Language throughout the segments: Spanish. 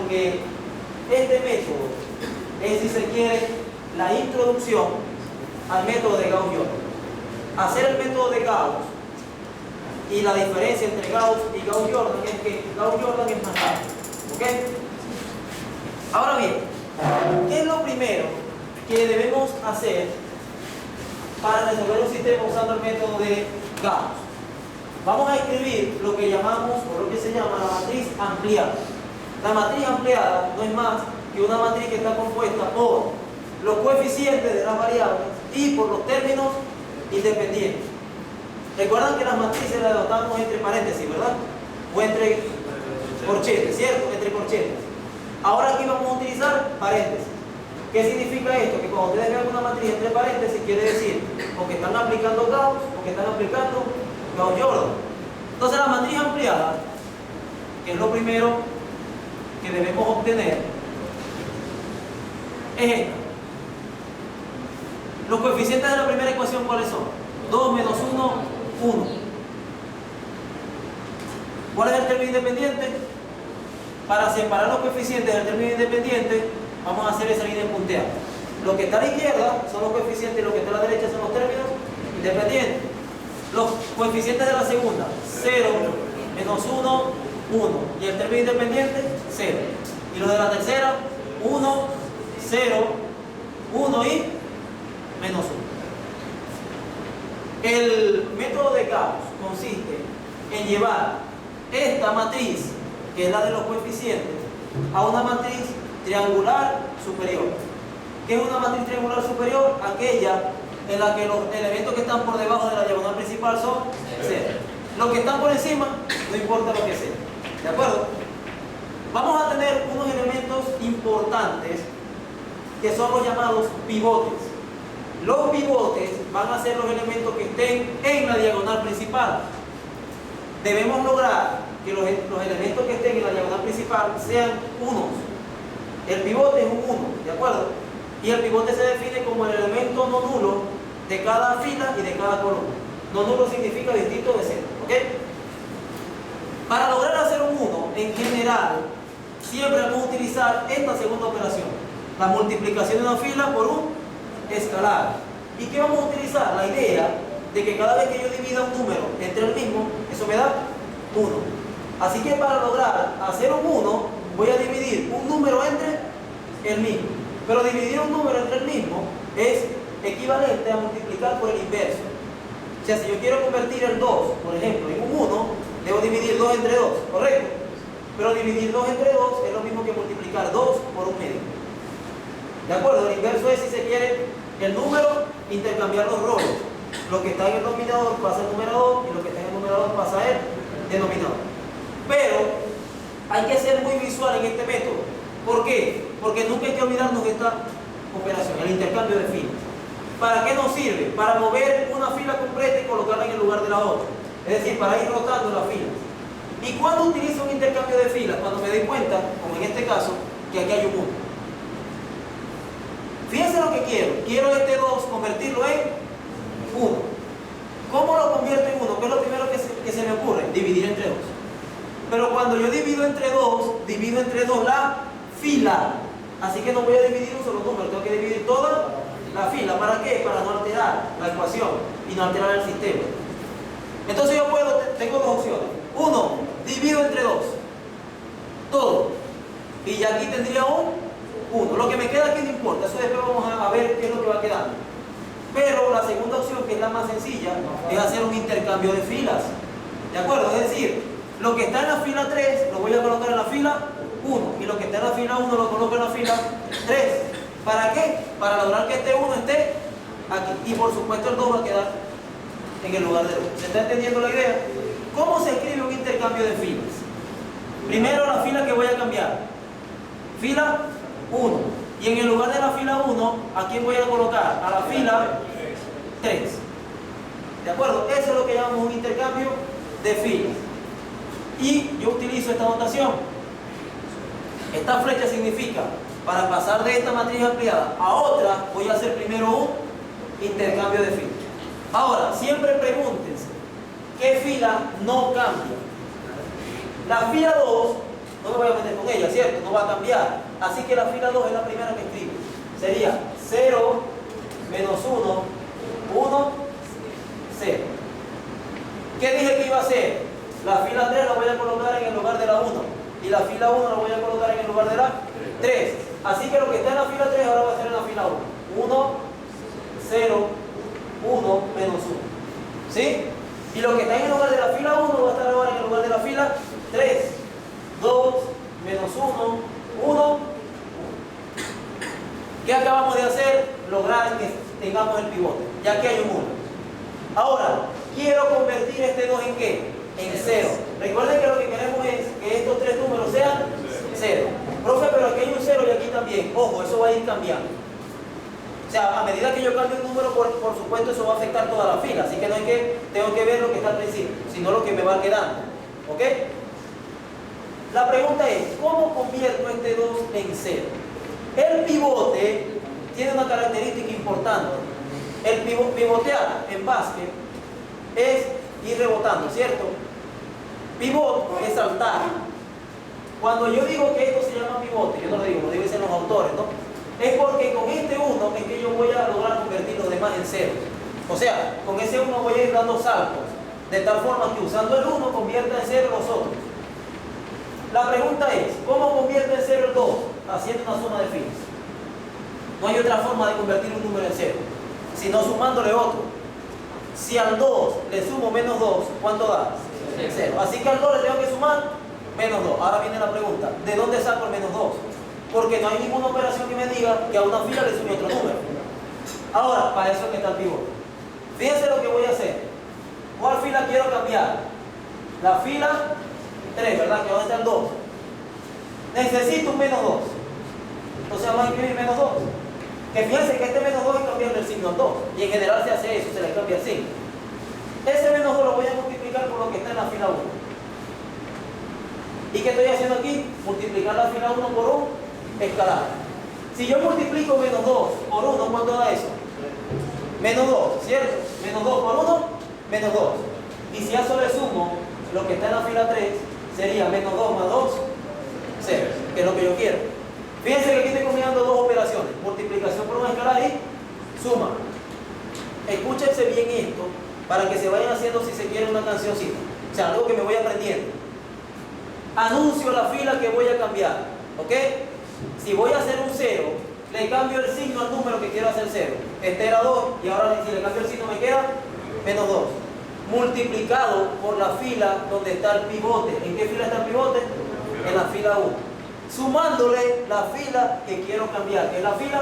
porque este método es, si se quiere, la introducción al método de Gauss-Jordan. Hacer el método de Gauss, y la diferencia entre Gauss y Gauss-Jordan es que Gauss-Jordan es más rápido. ¿Ok? Ahora bien, ¿qué es lo primero que debemos hacer para resolver un sistema usando el método de Gauss? Vamos a escribir lo que llamamos, o lo que se llama la matriz ampliada. La matriz ampliada no es más que una matriz que está compuesta por los coeficientes de las variables y por los términos independientes. Recuerdan que las matrices las anotamos entre paréntesis, ¿verdad? O entre corchetes, ¿cierto? Entre corchetes. Ahora aquí vamos a utilizar paréntesis. ¿Qué significa esto? Que cuando ustedes vean una matriz entre paréntesis, quiere decir o que están aplicando Gauss o que están aplicando Gauss-Jordan. Entonces la matriz ampliada, que es lo primero que debemos obtener, es esta. Los coeficientes de la primera ecuación, ¿cuáles son? 2 menos 1, 1. ¿Cuál es el término independiente? Para separar los coeficientes del término independiente, vamos a hacer esa línea punteada. Lo que está a la izquierda son los coeficientes y lo que está a la derecha son los términos independientes. Los coeficientes de la segunda, 0, menos 1, 1. Y el término independiente, 0. Y los de la tercera, 1, 0, 1 y menos 1. El método de Gauss consiste en llevar esta matriz, que es la de los coeficientes, a una matriz triangular superior. ¿Qué es una matriz triangular superior? Aquella en la que los elementos que están por debajo de la diagonal principal son 0. Los que están por encima, no importa lo que sea. ¿De acuerdo? Vamos a tener unos elementos importantes que son los llamados pivotes. Los pivotes van a ser los elementos que estén en la diagonal principal. Debemos lograr que los elementos que estén en la diagonal principal sean unos. El pivote es un 1, ¿de acuerdo? Y el pivote se define como el elemento no nulo de cada fila y de cada columna. No nulo significa distinto de 0, ¿ok? Para lograr hacer un 1, en general, siempre vamos a utilizar esta segunda operación, la multiplicación de una fila por un escalar. ¿Y qué vamos a utilizar? La idea de que cada vez que yo divida un número entre el mismo, eso me da 1. Así que para lograr hacer un 1, voy a dividir un número entre el mismo. Pero dividir un número entre el mismo es equivalente a multiplicar por el inverso. O sea, si yo quiero convertir el 2, por ejemplo, en un 1, debo dividir 2 entre 2, ¿correcto? Pero dividir 2 entre 2 es lo mismo que multiplicar 2 por un medio. ¿De acuerdo? El inverso es, si se quiere, el número, intercambiar los roles. Lo que está en el denominador pasa al numerador y lo que está en el numerador pasa al denominador. Pero hay que ser muy visual en este método. ¿Por qué? Porque nunca hay que olvidarnos de esta operación, el intercambio de filas. ¿Para qué nos sirve? Para mover una fila completa y colocarla en el lugar de la otra. Es decir, para ir rotando las filas. ¿Y cuándo utilizo un intercambio de filas? Cuando me doy cuenta, como en este caso, que aquí hay un 1. Fíjense lo que quiero. Quiero este 2 convertirlo en 1. ¿Cómo lo convierto en 1? ¿Qué es lo primero que se me ocurre? Dividir entre 2. Pero cuando yo divido entre 2 la fila. Así que no voy a dividir un solo número, tengo que dividir toda la fila. ¿Para qué? Para no alterar la ecuación y no alterar el sistema. Entonces yo tengo dos opciones. 1, divido entre 2. Todo. Y ya aquí tendría un 1. Lo que me queda aquí no importa, eso después vamos a ver qué es lo que va quedando. Pero la segunda opción, que es la más sencilla, es hacer un intercambio de filas. ¿De acuerdo? Es decir, lo que está en la fila 3 lo voy a colocar en la fila 1 y lo que está en la fila 1 lo coloco en la fila 3. ¿Para qué? Para lograr que este 1 esté aquí. Y por supuesto el 2 va a quedar en el lugar del 1. ¿Se está entendiendo la idea? ¿Cómo se escribe un intercambio de filas? Primero la fila que voy a cambiar. Fila 1. Y en el lugar de la fila 1, ¿a quién voy a colocar? A la fila 3. ¿De acuerdo? Eso es lo que llamamos un intercambio de filas. Y yo utilizo esta notación. Esta flecha significa, para pasar de esta matriz ampliada a otra, voy a hacer primero un intercambio de filas. Ahora, siempre pregúntense, ¿qué fila no cambia? La fila 2 no me voy a meter con ella, ¿cierto? No va a cambiar. Así que la fila 2 es la primera que escribo. Sería 0, menos 1, 1, 0. ¿Qué dije que iba a hacer? La fila 3 la voy a colocar en el lugar de la 1. Y la fila 1 la voy a colocar en el lugar de la 3. Así que lo que está en la fila 3 ahora va a ser en la fila 1. 1, 0, 1, menos 1. ¿Sí? Y lo que está en el lugar de la fila 1 va a estar ahora en el lugar de la fila 3. 2, menos 1, 1. ¿Qué acabamos de hacer? Lograr que tengamos el pivote. Ya que hay un 1. Ahora, quiero convertir este 2 en ¿qué? En 0. Recuerden que lo que queremos es que estos tres números sean 0. Profe, pero aquí hay un 0 y aquí también. Ojo, eso va a ir cambiando. O sea, a medida que yo cambie un número, por supuesto, eso va a afectar toda la fila. Así que no es que tengo que ver lo que está al principio, sino lo que me va quedando. ¿Ok? La pregunta es, ¿cómo convierto este 2 en 0? El pivote tiene una característica importante. El pivotear en básquet es ir rebotando, ¿cierto? Pivot es saltar. Cuando yo digo que esto se llama pivote, yo no lo digo, lo dicen los autores, ¿no? Es porque con este 1 es que yo voy a lograr convertir los demás en 0. O sea, con ese 1 voy a ir dando saltos, de tal forma que usando el 1 convierta en 0 los otros. La pregunta es, ¿cómo convierto en 0 el 2? Haciendo una suma de filas. No hay otra forma de convertir un número en 0, sino sumándole otro. Si al 2 le sumo menos 2, ¿cuánto da? 0. Así que al 2 le tengo que sumar menos 2. Ahora viene la pregunta, ¿de dónde saco el menos 2? Porque no hay ninguna operación que me diga que a una fila le sume otro número. Ahora, para eso es que está el pivote. Fíjense lo que voy a hacer. ¿Cuál fila quiero cambiar? La fila 3, ¿verdad? Que ¿dónde está el 2? Necesito un menos 2. Entonces vamos a escribir menos 2. Que fíjense que este menos 2 es cambiarle el signo al 2. Y en general se hace eso, se le cambia el signo. Ese menos 2 lo voy a multiplicar por lo que está en la fila 1. ¿Y qué estoy haciendo aquí? Multiplicar la fila 1 por un escalar. Si yo multiplico menos 2 por 1, ¿cuánto da eso? Menos 2, ¿cierto? Menos 2 por 1, menos 2. Y si a eso le sumo lo que está en la fila 3, sería menos 2 más 2, 0, que es lo que yo quiero. Fíjense que aquí estoy combinando dos operaciones, multiplicación por un escalar y suma. Escúchense bien esto, para que se vayan haciendo, si se quiere, una cancioncita. O sea, algo que me voy aprendiendo. Anuncio la fila que voy a cambiar, ¿ok? Si voy a hacer un 0, le cambio el signo al número que quiero hacer 0. Este era 2 y ahora si le cambio el signo me queda menos 2. Multiplicado por la fila donde está el pivote. ¿En qué fila está el pivote? En la fila 1. Sumándole la fila que quiero cambiar, que es la fila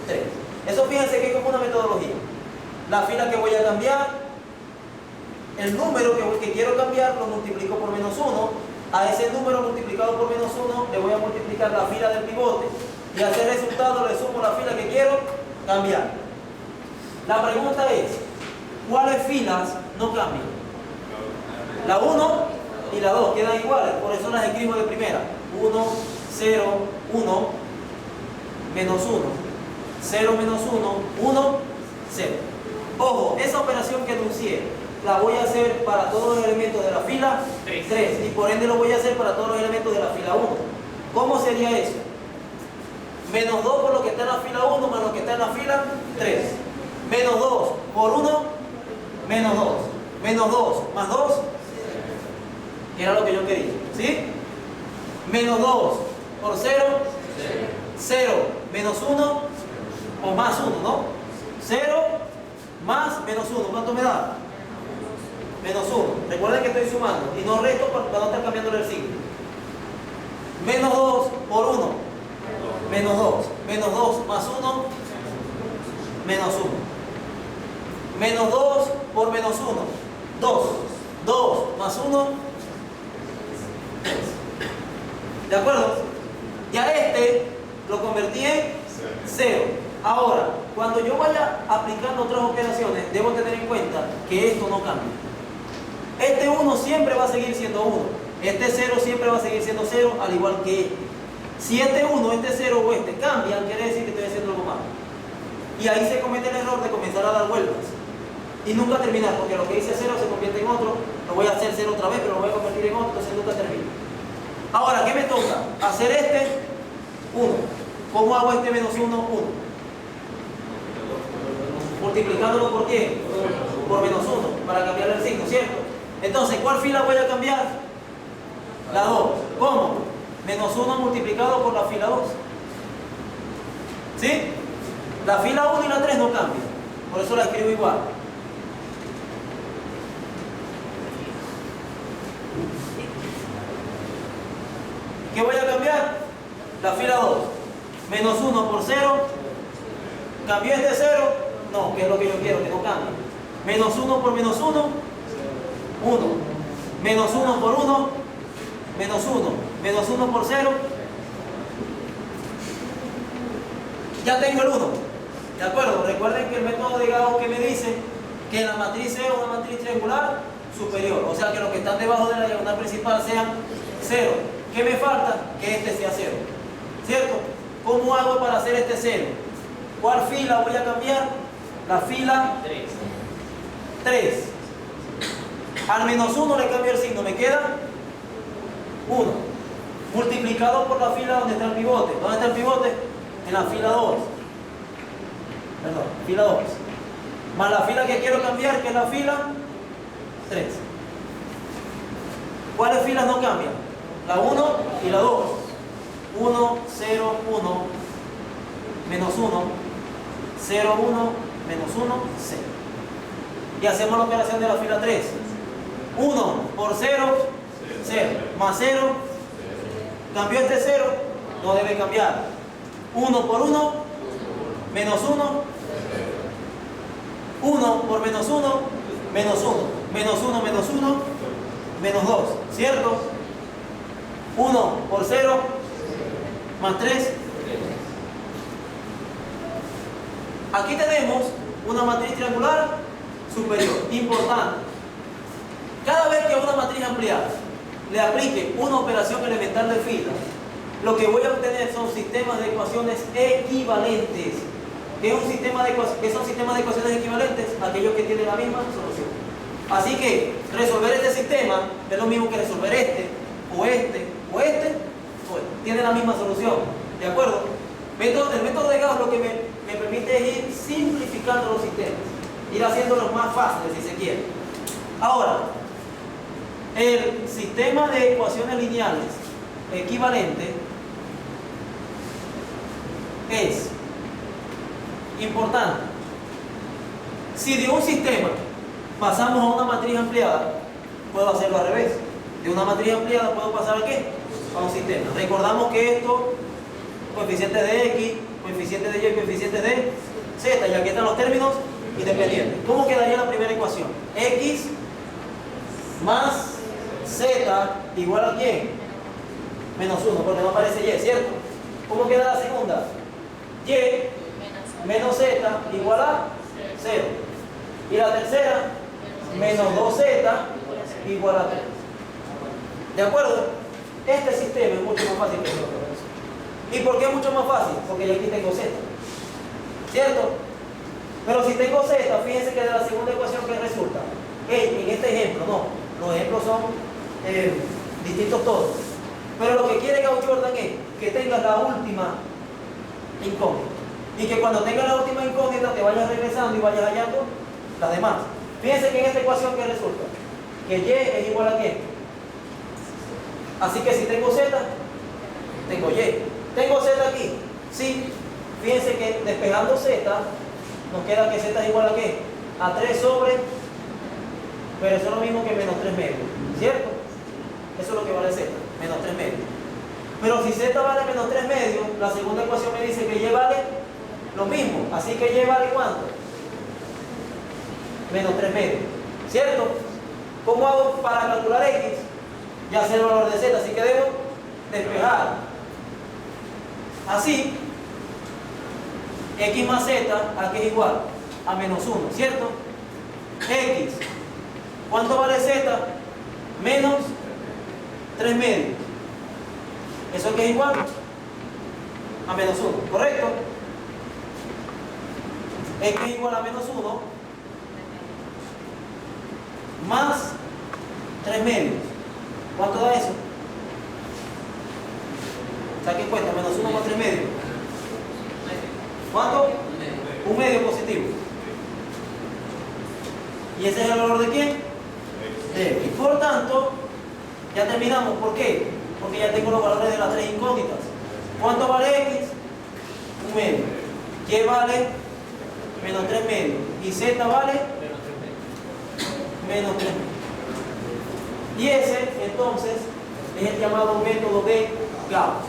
3. Eso fíjense que es como una metodología. La fila que voy a cambiar, el número que quiero cambiar lo multiplico por menos 1. A ese número multiplicado por menos 1 le voy a multiplicar la fila del pivote y a ese resultado le sumo la fila que quiero cambiar. La pregunta es, ¿cuáles filas no cambian? La 1 y la 2 quedan iguales, por eso las escribo de primera. 1, 0, 1, menos 1, 0, menos 1, 1, 0. Ojo, esa operación que enuncié la voy a hacer para todos los elementos de la fila 3 y por ende lo voy a hacer para todos los elementos de la fila 1. ¿Cómo sería eso? Menos 2 por lo que está en la fila 1 más lo que está en la fila 3. Menos 2 por 1, menos 2. Menos 2 más 2, que era lo que yo quería. ¿Sí? Menos 2 por 0, 0 menos 1 o más 1, ¿no? 0 más menos 1, ¿cuánto me da? Menos 1. Recuerden que estoy sumando y no resto para no estar cambiándole el signo. Menos 2 por 1, menos 2. Menos 2 más 1, menos 1. Menos 2 por menos 1, 2. 2 más 1, 3. ¿De acuerdo? Ya este lo convertí en 0. Ahora, cuando yo vaya aplicando otras operaciones, debo tener en cuenta que esto no cambia. Este 1 siempre va a seguir siendo 1. Este 0 siempre va a seguir siendo 0, al igual que este. Si este 1, este 0 o este cambian, quiere decir que estoy haciendo algo malo. Y ahí se comete el error de comenzar a dar vueltas. Y nunca terminar, porque lo que dice 0 se convierte en otro. Lo voy a hacer 0 otra vez, pero lo voy a convertir en otro, entonces nunca termino. Ahora, ¿qué me toca? Hacer este 1. ¿Cómo hago este menos 1? 1. Multiplicándolo por qué? Por menos 1, para cambiar el signo, ¿cierto? Entonces, ¿cuál fila voy a cambiar? La 2. ¿Cómo? Menos 1 multiplicado por la fila 2. ¿Sí? La fila 1 y la 3 no cambian. Por eso la escribo igual. ¿Qué voy a cambiar? La fila 2. Menos 1 por 0. ¿Cambió este 0? No, que es lo que yo quiero, que no cambie. Menos 1 por menos 1. 1. Menos 1 por 1. Menos 1. Menos 1 por 0. Ya tengo el 1. ¿De acuerdo? Recuerden que el método de Gauss que me dice que la matriz sea una matriz triangular superior. O sea que los que están debajo de la diagonal principal sean 0. ¿Qué me falta? Que este sea 0. ¿Cierto? ¿Cómo hago para hacer este 0? ¿Cuál fila voy a cambiar? La fila 3. Al menos 1 le cambio el signo. Me queda 1. Multiplicado por la fila donde está el pivote. ¿Dónde está el pivote? En la fila 2. Perdón, fila 2. Más la fila que quiero cambiar, que es la fila 3. ¿Cuáles filas no cambian? La 1 y la 2. 1, 0, 1, menos 1, 0, 1, menos 1, 0. Y hacemos la operación de la fila 3. 1 por 0, 0. Más 0. ¿Cambió este 0? No debe cambiar. 1 por 1, menos 1. 1 por menos 1, menos 1. Menos 1, menos 1, menos 2. ¿Cierto? 1 por 0, más 3. Aquí tenemos una matriz triangular superior. Importante. Cada vez que a una matriz ampliada le aplique una operación elemental de fila, lo que voy a obtener son sistemas de ecuaciones equivalentes. ¿Qué son sistemas de ecuaciones equivalentes? Aquellos que tienen la misma solución. Así que resolver este sistema es lo mismo que resolver este, o este, o este, o este. Tiene la misma solución. ¿De acuerdo? El método de Gauss lo que me permite es ir simplificando los sistemas, ir haciéndolos más fáciles si se quiere. Ahora, el sistema de ecuaciones lineales equivalente es importante. Si de un sistema pasamos a una matriz ampliada, puedo hacerlo al revés. De una matriz ampliada puedo pasar a ¿qué? A un sistema. Recordamos que esto, coeficientes de X, coeficientes de Y, coeficientes de Z, y aquí están los términos independientes. ¿Cómo quedaría la primera ecuación? X más Z igual a ¿quién? Menos 1, porque no aparece Y, ¿cierto? ¿Cómo queda la segunda? Y menos Z igual a 0. Y la tercera, menos 2Z igual a 3. ¿De acuerdo? Este sistema es mucho más fácil que el otro. ¿Y por qué es mucho más fácil? Porque yo aquí tengo Z. ¿Cierto? Pero si tengo Z, fíjense que de la segunda ecuación que resulta, en este ejemplo, no, los ejemplos son distintos todos. Pero lo que quiere Gauss Jordan es que tengas la última incógnita. Y que cuando tengas la última incógnita te vayas regresando y vayas hallando las demás. Fíjense que en esta ecuación que resulta, que Y es igual a ¿qué? Así que si tengo Z, tengo Y. ¿Tengo Z aquí? Sí. Fíjense que despejando Z, nos queda que Z es igual a ¿qué? A 3 sobre, pero eso es lo mismo que menos 3 medios, ¿cierto? Eso es lo que vale Z, menos 3 medios. Pero si Z vale menos 3 medios, la segunda ecuación me dice que Y vale lo mismo. Así que Y vale ¿cuánto? Menos 3 medios, ¿cierto? ¿Cómo hago para calcular X? Ya sé el valor de Z, así que debo despejar. Así, X más Z, ¿a qué es igual? A menos 1, ¿cierto? X, ¿cuánto vale Z? Menos 3 medios. ¿Eso qué es igual? A menos 1, ¿correcto? X es igual a menos 1 más 3 medios. ¿Cuánto da eso? ¿Qué cuenta? Menos 1 más 3 medios. ¿Cuánto? Un medio positivo. ¿Y ese es el valor de quién? De X. Por tanto, ya terminamos. ¿Por qué? Porque ya tengo los valores de las tres incógnitas. ¿Cuánto vale X? Un medio. Y vale menos 3 medios. Y Z vale menos 3 medios. Y ese, entonces, es el llamado método de Gauss.